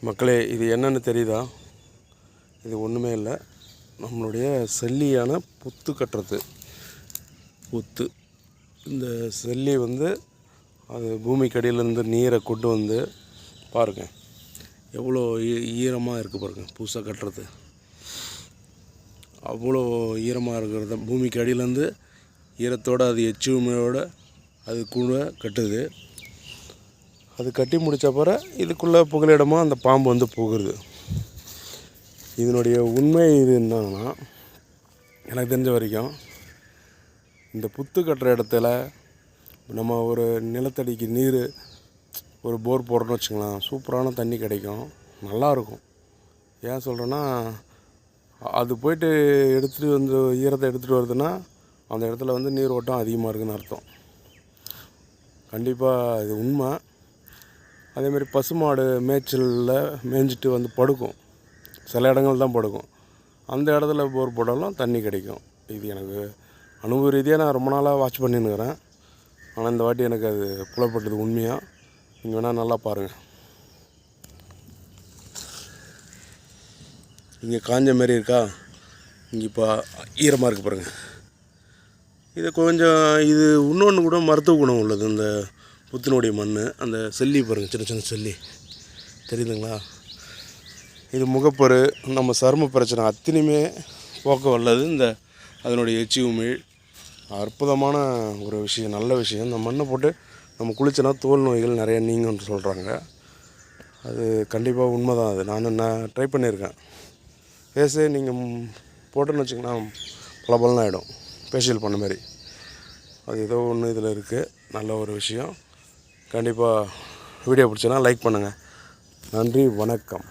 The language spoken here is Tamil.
மக்களே, இது என்னென்னு தெரியுதா? இது ஒன்றுமே இல்லை, நம்மளுடைய செல்லியான புத்து கட்டுறது. புத்து இந்த செல்லி அது பூமிக்கு அடியிலேருந்து நீரை கொண்டு வந்து பாருங்கள், எவ்வளோ ஈரமாக இருக்குது பாருங்கள். புதுசாக கட்டுறது அவ்வளோ ஈரமாக இருக்கிறது. பூமிக்கு அடியிலேருந்து ஈரத்தோடு அது எச்சுமையோடு அது கூட கட்டுது. அது கட்டி முடித்த பிறகு இதுக்குள்ளே புகலிடமாக அந்த பாம்பு புகுது. இதனுடைய உண்மை இது என்னன்னா, எனக்கு தெரிஞ்ச வரைக்கும் இந்த புத்து கட்டுற இடத்துல நம்ம ஒரு நிலத்தடிக்கு நீர் ஒரு போர் போடுறோன்னு வச்சுக்கலாம், சூப்பரான தண்ணி கிடைக்கும், நல்லாயிருக்கும். ஏன் சொல்கிறேன்னா, அது போய்ட்டு எடுத்துகிட்டு ஈரத்தை எடுத்துகிட்டு வருதுன்னா அந்த இடத்துல நீர் ஓட்டம் அதிகமாக இருக்குதுன்னு அர்த்தம். கண்டிப்பாக இது உண்மை. அதேமாதிரி பசுமாடு மேய்ச்சலில் மேய்ஞ்சிட்டு படுக்கும், சில இடங்கள் தான் படுக்கும். அந்த இடத்துல போர் போட்டாலும் தண்ணி கிடைக்கும். இது எனக்கு அனுபவ ரீதியாக நான் ரொம்ப நாளாக வாட்ச் பண்ணின்னுக்கிறேன். ஆனால் இந்த வாட்டி எனக்கு அது புலப்பட்டது உண்மையாக. நீங்கள் வேணால் நல்லா பாருங்கள். இங்கே காஞ்ச மாரி இருக்கா, இங்கே இப்போ ஈரமாக இருக்குது பாருங்கள். இது கொஞ்சம் இன்னொன்று கூட மருத்துவ குணம் உள்ளது. இந்த புத்தினுடைய மண், அந்த செல்லி பாருங்கள், சின்ன சின்ன செல்லி தெரியுதுங்களா? இது முகப்பரு, நம்ம சரும பிரச்சனை அத்தனையுமே போக்க வல்லது அதனுடைய எச்சி உமிழ். அற்புதமான ஒரு விஷயம், நல்ல விஷயம். இந்த மண்ணை போட்டு நம்ம குளிச்சோன்னா தோல் நோய்கள் நிறைய நீங்கும்னு சொல்கிறாங்க. அது கண்டிப்பாக உண்மை தான். அது நான் ட்ரை பண்ணியிருக்கேன். ஃபேஸே நீங்கள் போட்டோன்னு வச்சிங்கன்னா பலபலன்னு ஆகிடும், ஃபேஷியல் பண்ண மாதிரி. அது ஏதோ ஒன்று இதில் இருக்குது, நல்ல ஒரு விஷயம். கண்டிப்பாக வீடியோ பிடிச்சனா லைக் பண்ணுங்கள். நன்றி, வணக்கம்.